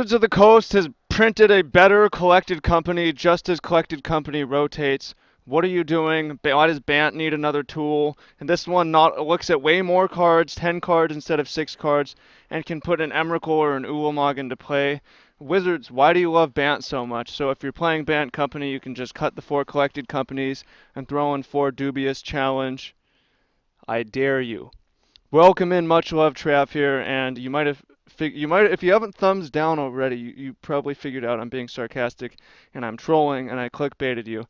Wizards of the Coast has printed a better Collected Company just as Collected Company rotates. What are you doing? Why does Bant need another tool? And this one not looks at way more cards, 10 cards instead of 6 cards, and can put an Emrakul or an Ulamog into play. Wizards, why do you love Bant so much? So if you're playing Bant Company, you can just cut the 4 Collected Companies and throw in 4 Dubious Challenge. I dare you. Welcome in, much love, Trav here, and if you haven't thumbs down already, you probably figured out I'm being sarcastic and I'm trolling and I clickbaited you.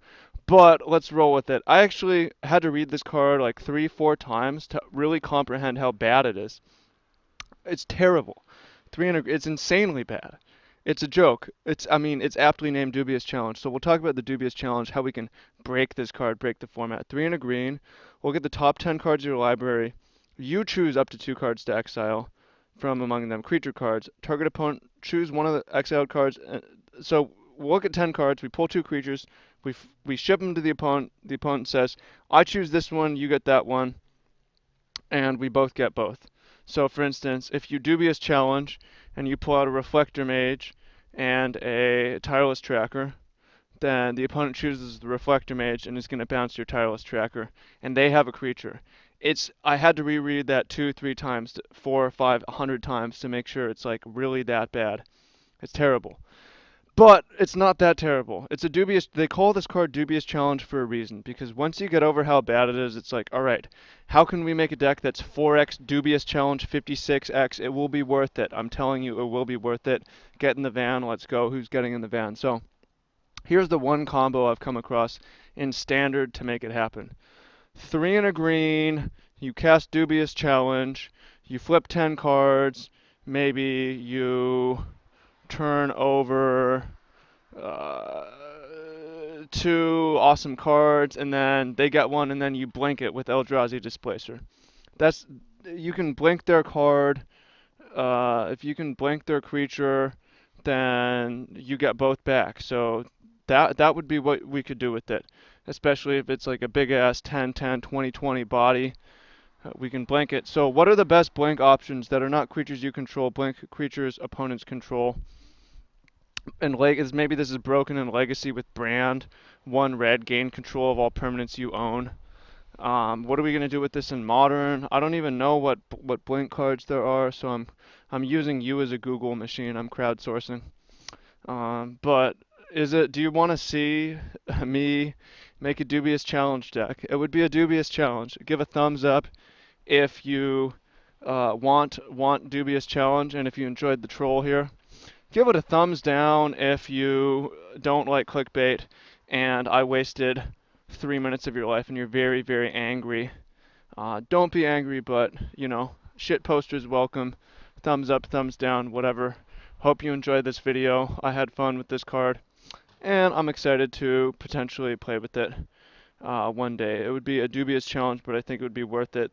But let's roll with it. I actually had to read this card like 3, 4 times to really comprehend how bad it is. It's terrible. It's insanely bad. It's a joke. It's aptly named Dubious Challenge. So we'll talk about the Dubious Challenge, how we can break this card, break the format. 3 and a green. We'll get the top 10 cards of your library. You choose up to 2 cards to exile from among them creature cards. Target opponent choose one of the exiled cards. So we'll look at 10 cards. We pull 2 creatures. We ship them to the opponent. The opponent says, "I choose this one. You get that one," and we both get both. So for instance, if you Dubious Challenge and you pull out a Reflector Mage and a Tireless Tracker, then the opponent chooses the Reflector Mage and is going to bounce your Tireless Tracker, and they have a creature. I had to reread that 2, 3 times, 4, 5, 100 times to make sure it's like really that bad. It's terrible. But it's not that terrible. It's a dubious. They call this card Dubious Challenge for a reason, because once you get over how bad it is, it's like, all right, how can we make a deck that's 4x Dubious Challenge 56x? It will be worth it. I'm telling you, it will be worth it. Get in the van. Let's go. Who's getting in the van? So here's the one combo I've come across in Standard to make it happen. 3 and a green. You cast Dubious Challenge. You flip 10 cards. Maybe you turn over 2 awesome cards, and then they get one, and then you blink it with Eldrazi Displacer. That's You can blink their card. If you can blink their creature, then you get both back. So that would be what we could do with it, especially if it's like a big ass 10-10, 20-20 body. We can blink it. So what are the best blink options that are not creatures you control? Blink creatures opponents control. And maybe this is broken in Legacy with Brand. 1 red, gain control of all permanents you own. What are we gonna do with this in Modern? I don't even know what blink cards there are, so I'm using you as a Google machine. I'm crowdsourcing. But do you want to see me make a Dubious Challenge deck? It would be a Dubious Challenge. Give a thumbs up if you want Dubious Challenge, and if you enjoyed the troll here. Give it a thumbs down if you don't like clickbait and I wasted 3 minutes of your life and you're very, very angry. Don't be angry, but, shit posters welcome. Thumbs up, thumbs down, whatever. Hope you enjoyed this video. I had fun with this card, and I'm excited to potentially play with it one day. It would be a dubious challenge, but I think it would be worth it.